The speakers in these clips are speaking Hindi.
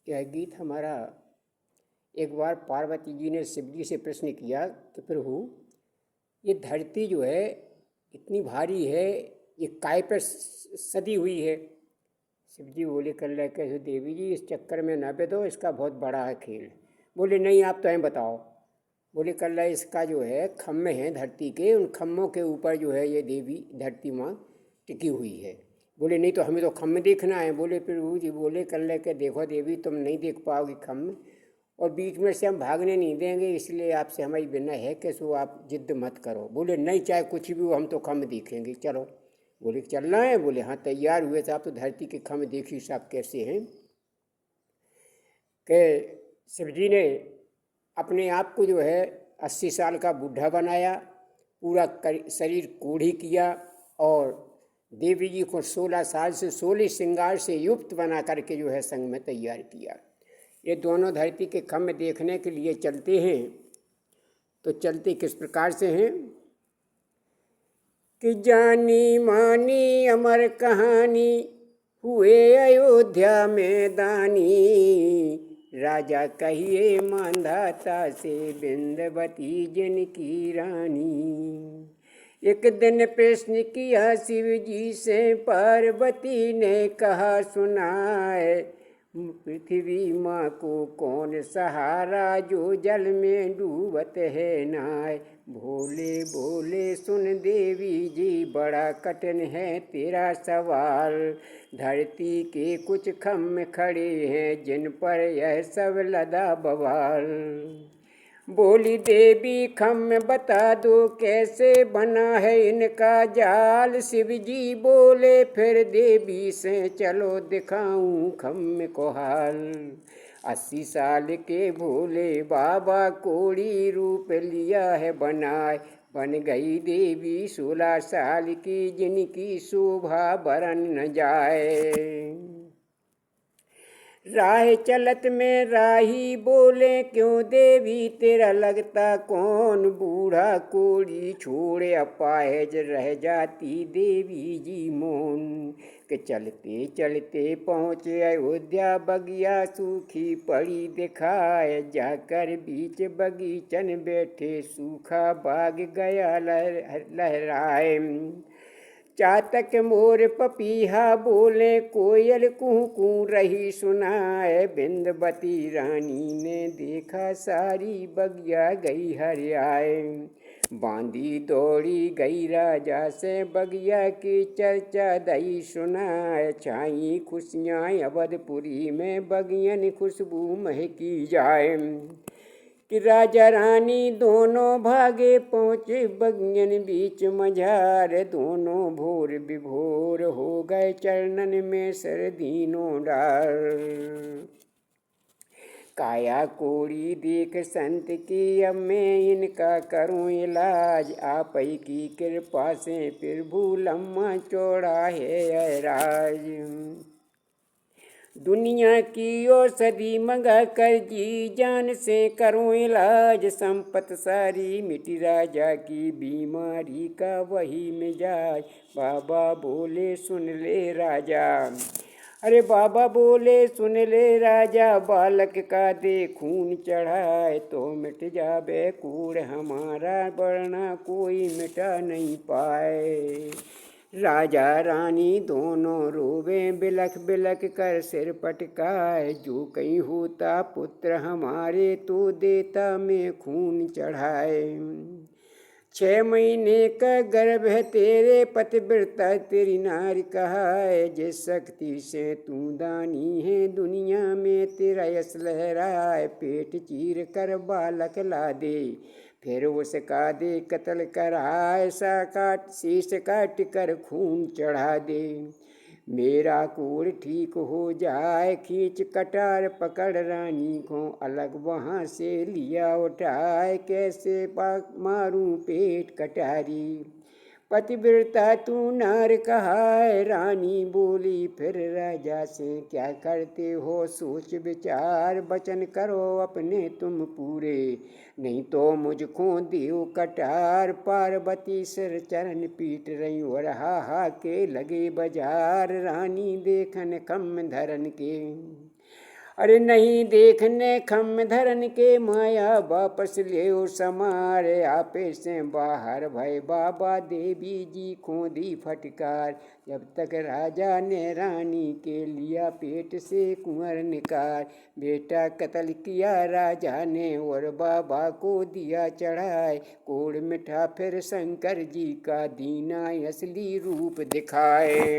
यह गीत हमारा एक बार पार्वती जी ने शिव जी से प्रश्न किया कि प्रभु ये धरती जो है इतनी भारी है, ये काय पर सदी हुई है। शिव जी बोले कल कैसे देवी जी इस चक्कर में न बैठो, इसका बहुत बड़ा है खेल। बोले नहीं आप तो हमें बताओ। बोले कल इसका जो है खम्भे हैं धरती के, उन खम्भों के ऊपर जो है ये देवी धरती माँ टिकी हुई है। बोले नहीं तो हमें तो खम्भे देखना है। बोले प्रभु जी बोले कल के देखो देवी तुम नहीं देख पाओगी खम्भे, और बीच में से हम भागने नहीं देंगे, इसलिए आपसे हमारी विनय है कि सो आप जिद्द मत करो। बोले नहीं चाहे कुछ भी हो हम तो खम्भ देखेंगे, चलो। बोले चलना है। बोले हाँ तैयार हुए थे। आप तो धरती के खम्भ देखिए साहब कैसे हैं कि शिव जी ने अपने आप को जो है 80 साल का बूढ़ा बनाया, पूरा शरीर कोढ़ी किया, और देवी जी को 16 साल से 16 श्रृंगार से युक्त बना करके जो है संग में तैयार किया। ये दोनों धरती के खम्भ देखने के लिए चलते हैं। तो चलते किस प्रकार से हैं कि जानी मानी अमर कहानी हुए अयोध्या में दानी, राजा कहिए मांधाता से बिंदवती जिनकी रानी। एक दिन प्रश्न किया शिव जी से पार्वती ने कहा सुनाए, पृथ्वी माँ को कौन सहारा जो जल में डूबत है नाय। भोले बोले सुन देवी जी बड़ा कठिन है तेरा सवाल, धरती के कुछ खम्भ खड़े हैं जिन पर यह सब लदा बवाल। बोली देवी खम्भ बता दो कैसे बना है इनका जाल। शिव जी बोले फिर देवी से चलो दिखाऊं खम्भ को हाल। 80 साल के भोले बाबा कोड़ी रूप लिया है बनाए, बन गई देवी 16 साल की जिनकी शोभा बरन न जाए। राह चलत में राही बोले क्यों देवी तेरा लगता कौन, बूढ़ा कोड़ी छोड़े अपाहिज रह जाती देवी जी मोन। के चलते चलते पहुँचे अयोध्या बगिया सूखी पड़ी दिखाए, जाकर बीच बगीचन बैठे सूखा बाग गया लहराए। चातक मोर पपीहा बोले कोयल कूँ कूँ रही सुनाए, बिंदवती रानी ने देखा सारी बगिया गई हरियाए। बांधी दौड़ी गई राजा से बगिया की चर्चा दई सुनाए, छाई खुशियाँ अवधपुरी में बगियन खुशबू महकी जाए। कि राजा रानी दोनों भागे पहुँचे बगियन बीच मझार, दोनों भोर विभोर हो गए चरणन में सरदीनों डार। काया कोड़ी देख संत की अब मैं इनका करूं इलाज, आप ही की कृपा से प्रभु लम्मा चौड़ा है राज। दुनिया की औषधि मंगा कर जी जान से करूं इलाज, संपत सारी मिटी राजा की बीमारी का वही मिजाज। बाबा बोले सुन ले राजा, अरे बाबा बोले सुन ले राजा, बालक का दे खून चढ़ाए तो मिट जाबे कूड़ हमारा, वरना कोई मिटा नहीं पाए। राजा रानी दोनों रोवे बिलख बिलख कर सिर पटकाए, जो कहीं होता पुत्र हमारे तो देता मैं खून चढ़ाए। 6 महीने का गर्भ है तेरे पतिव्रता तेरी नारी कहाए, जिस शक्ति से तू दानी है दुनिया में तेरा यश लहराए। पेट चीर कर बालक ला दे फिर उसका दे कत्ल कराए, सा काट शीश काट कर खून चढ़ा दे, मेरा कोड़ ठीक हो जाए। खींच कटार पकड़ रानी को अलग वहाँ से लिया उठाए, कैसे मारूं पेट कटारी। पतिव्रता तू नार कहाए, रानी बोली फिर राजा से क्या करते हो सोच विचार, वचन करो अपने तुम पूरे नहीं तो मुझको दियो कटार। पार्वती सिर चरण पीट रही और हा के लगे बाजार, रानी देखन खम्भ धरन के अरे नहीं देखने खम धरन के माया वापस ले समारे आपे से बाहर भय बाबा देवी जी खोदी फटकार। जब तक राजा ने रानी के लिया पेट से कुंवर निकाल। बेटा कत्ल किया राजा ने और बाबा को दिया चढ़ाए। कोड़ मिठा फिर शंकर जी का दीना असली रूप दिखाए।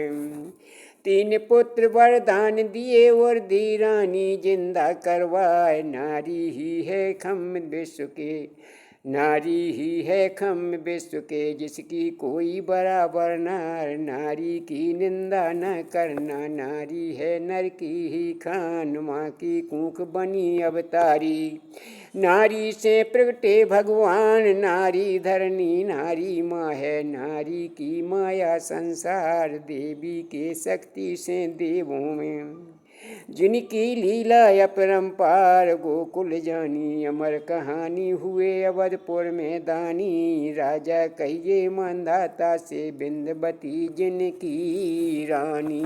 3 पुत्र वरदान दिए और दी रानी जिंदा करवाए। नारी ही है खम विश्व के, नारी ही है खम विश्व के, जिसकी कोई बराबर नार। नारी की निंदा न करना, नारी है नर की ही खान। माँ की कूख बनी अवतारी, नारी से प्रगटे भगवान। नारी धरनी नारी माँ है, नारी की माया संसार। देवी के शक्ति से देवों में, जिनकी लीला अपरंपार। गोकुल जानी अमर कहानी, हुए अवधपुर में दानी। राजा कहिए मानधाता से, बिंदवती जिनकी रानी।